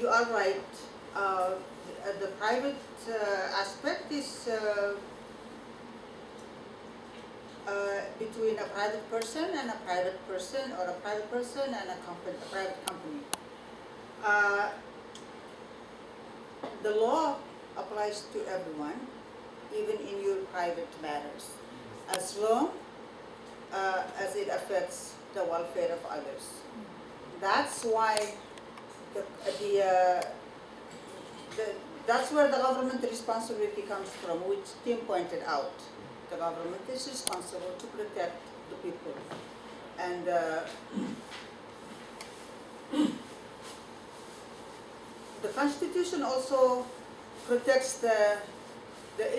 you are right. The private aspect is between a private person and a private person, or a private person and a private company. The law applies to everyone, even in your private matters, as long as it affects the welfare of others. That's why that's where the government responsibility comes from, which Tim pointed out. The government is responsible to protect the people. And the Constitution also protects the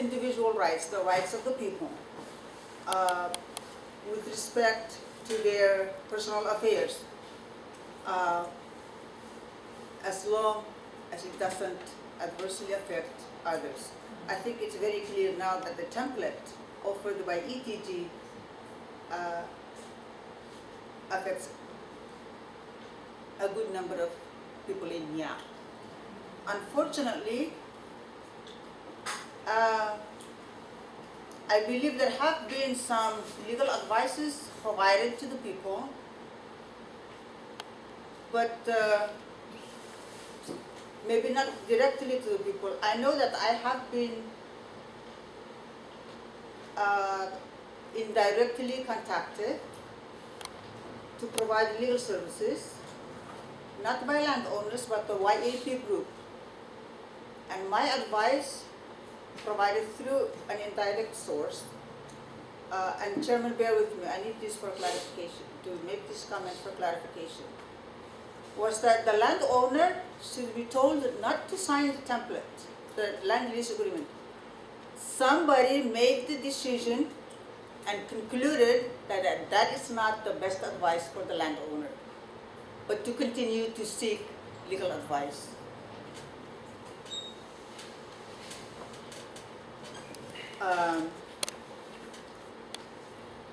individual rights, the rights of the people, with respect to their personal affairs, as long as it doesn't adversely affect others. I think it's very clear now that the template offered by ETG affects a good number of people in Yap. Unfortunately, I believe there have been some legal advices provided to the people, but maybe not directly to the people. I know that I have been indirectly contacted to provide legal services, not by landowners, but the YAP group. And my advice, provided through an indirect source, and Chairman, bear with me, I need this for clarification, to make this comment for clarification, was that the landowner should be told not to sign the template, the land lease agreement. Somebody made the decision and concluded that that is not the best advice for the landowner, but to continue to seek legal advice.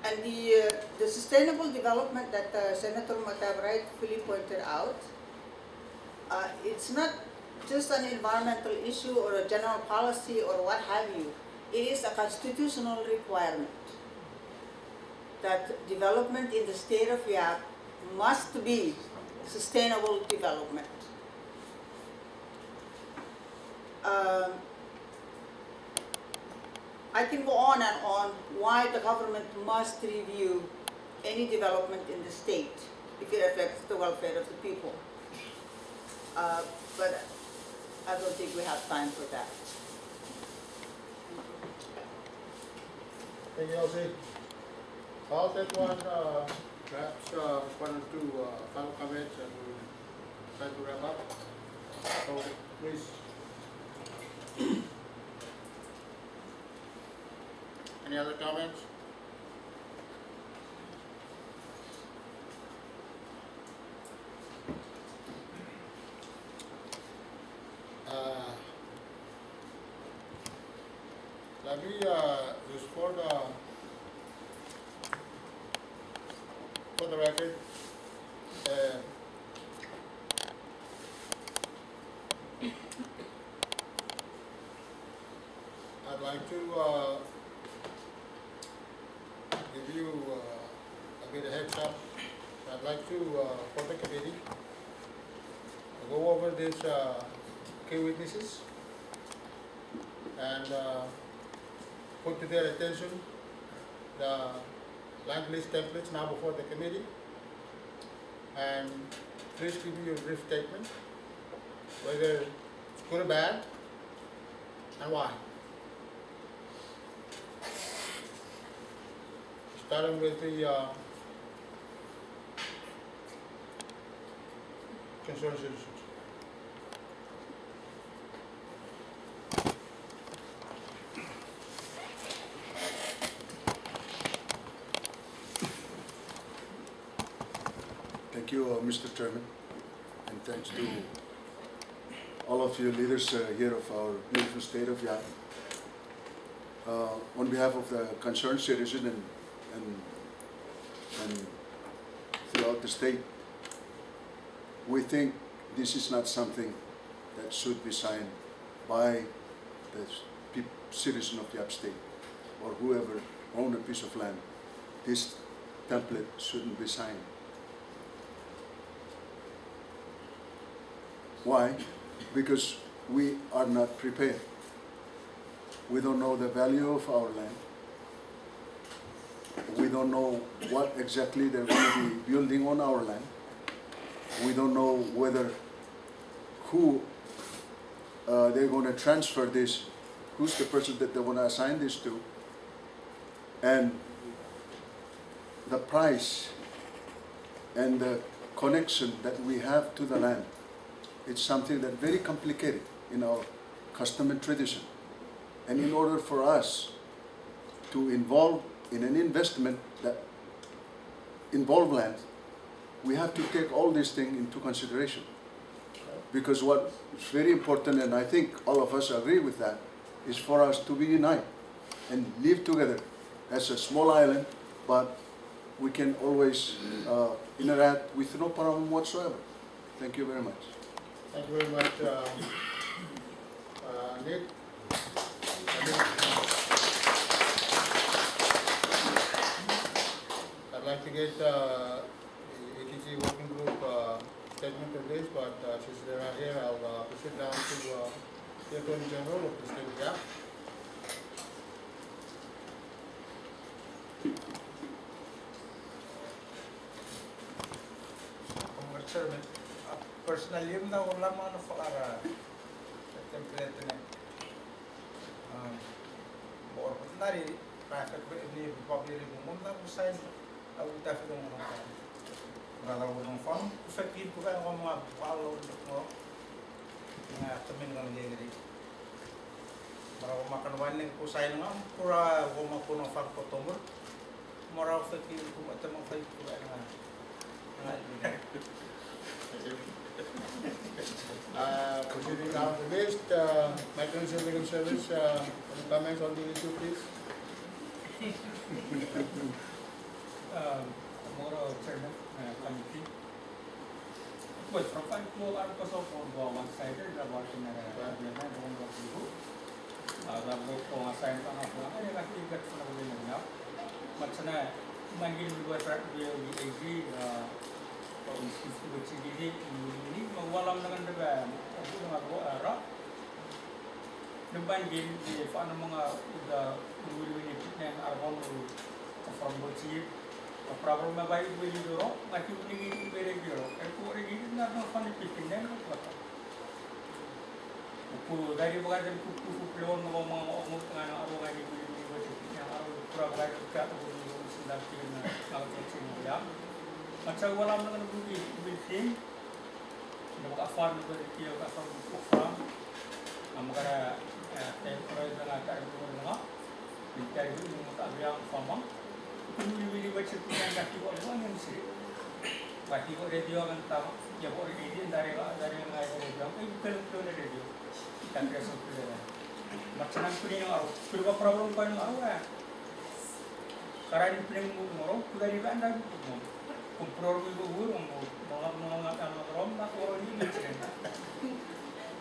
And the sustainable development that Senator Matab rightfully pointed out, it's not just an environmental issue or a general policy or what have you. It is a constitutional requirement that development in the state of Yap must be sustainable development. I can go on and on why the government must review any development in the state if it affects the welfare of the people. But I don't think we have time for that. Thank you, Elsie. I'll take one, perhaps one or two final comments, and we'll try to wrap up. So, please. Any other comments? Let me just for the record, I'd like to give you a bit of heads up. I'd like to, for the committee, go over these key witnesses and put to their attention the land lease templates now before the committee, and please give me your brief statement, whether it's good or bad, and why. Starting with the concerned citizens. Thank you, Mr. Chairman, and thanks to all of you leaders here of our beautiful state of Yap. On behalf of the concerned citizen and throughout the state, we think this is not something that should be signed by the citizen of Yap State or whoever owned a piece of land. This template shouldn't be signed. Why? Because we are not prepared. We don't know the value of our land. We don't know what exactly they're going to be building on our land. We don't know whether who they're going to transfer this, who's the person that they want to assign this to, and the price and the connection that we have to the land. It's something that's very complicated in our custom and tradition. And in order for us to involve in an investment that involve land, we have to take all these things into consideration. Because what is very important, and I think all of us agree with that, is for us to be united and live together as a small island, but we can always interact with no problem whatsoever. Thank you very much. Thank you very much, Nick. I'd like to get the ETG working group statement on this, but since they're not here, I'll push it down to the Attorney General of the State of Yap. Chairman, personally, yung na wala mo ano para sa template na. Or nari private ni public mo na mo sign au ta fi mo na. Para mo form, effective ko ang mga follow mo. Na tamin ng legal. Para mo makanwan ning ko sign mo para mo mapuno fa ko tomo. Mora effective ko at mo fa ko na. Proceeding down the list, Mechanism Legal Service, any comments on the issue, please? Tomorrow, Chairman, Committee. Well, from five floor, I'm also for one-sided about in the one of you. Rabo ko assign pa nga po. Ay, nag-igat po na ulit na. Matsana, manggil mo ba yung ETG, which is ini mawalam dengan deba aku dengan Arab depan game di mana mga dulu ini pitnya arbon from bocil problem baik beli doro mati ini bere doro aku ini na fan pitnya aku dari bagian kuku pelon ngomong dengan orang ini beli bocil yang arab problem kat bulu sedang kena kalau cecing ya. Macam walam dengan bukti building, nak farm berarti nak farm farm, amkara temporal dengan cara berguna, mencari untuk abiang farm, kemudian baca punya kaki orang yang sih, kaki orang radio kan tahu, ya orang ini dari yang lain radio, bukan radio, kita biasa sudah. Macam nak punya orang, perlu problem kan orang, karena ini punya orang, sudah di bandar. Compror ko guru mo mga rom na ko rin ni chena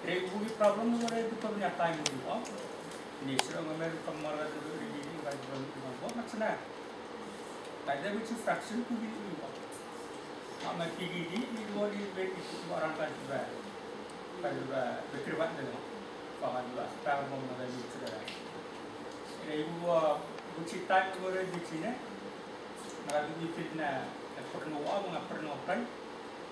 rebugi problem mo re to nya time mo ni sira ngamer kamara do reading by mo matsana kada which fraction to be ama PGD ni body weight itu orang kan juga berkrebat dengan pangan juga problem mo re sira rebu which time mo re di china nagadi fitna perlu kan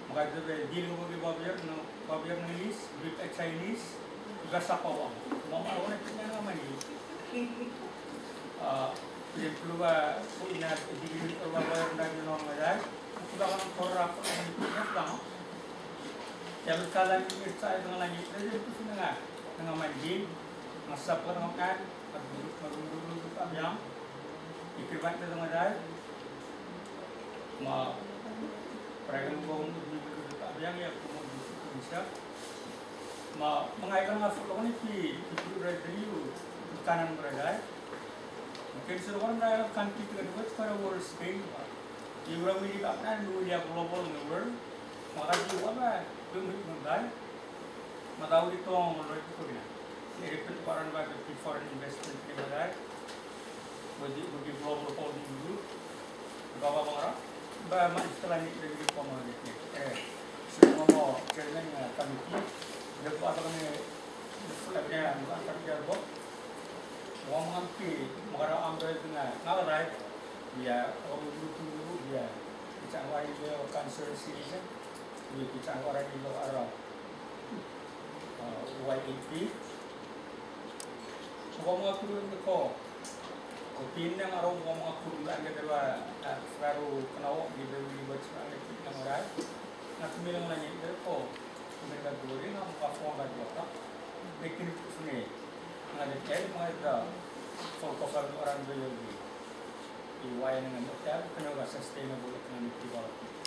maganda ba deal mo gi babier na lease bit Chinese gasa ko mo na pinya naman ni perlu ba ko ina digili ko ba na no malay kuda kan korra ko ni pinya lang ya kala ni sa ng langit na dito nga nga manjin masap ko ng kan magdulu ka amyang ikribat na malay ma perayaan bawang itu yang kemudian bisa ma mengaitkan masuk ni pi radio kanan berada mungkin seruan dalam country kedua sekarang world scale di orang ini kan dulu dia global world maka juga apa belum mendai Matawi ito ang mga ito na. I-repeat para naman ito foreign investment ni Maday. Bagi global holding group. Bawa mga ra. Ba ma-install ni ito po mga dito. So mo chairman ng committee. Dapat apa kami flagnya ang karya bo. Wang mga mga ra ang ito na ngaray. Ya, orang dulu dia bicara lagi dia cancer series dia bicara lagi lo arah YAP semua mga kurun ko opinion yang arah mga kurun lagi adalah baru kenal di bawah baca yang orang nak bilang lagi dia ko mereka dulu ni nak perform lagi apa bikin sini ada kayak mana fokus orang dulu iwayan ng hotel, kanya sustainable economic development.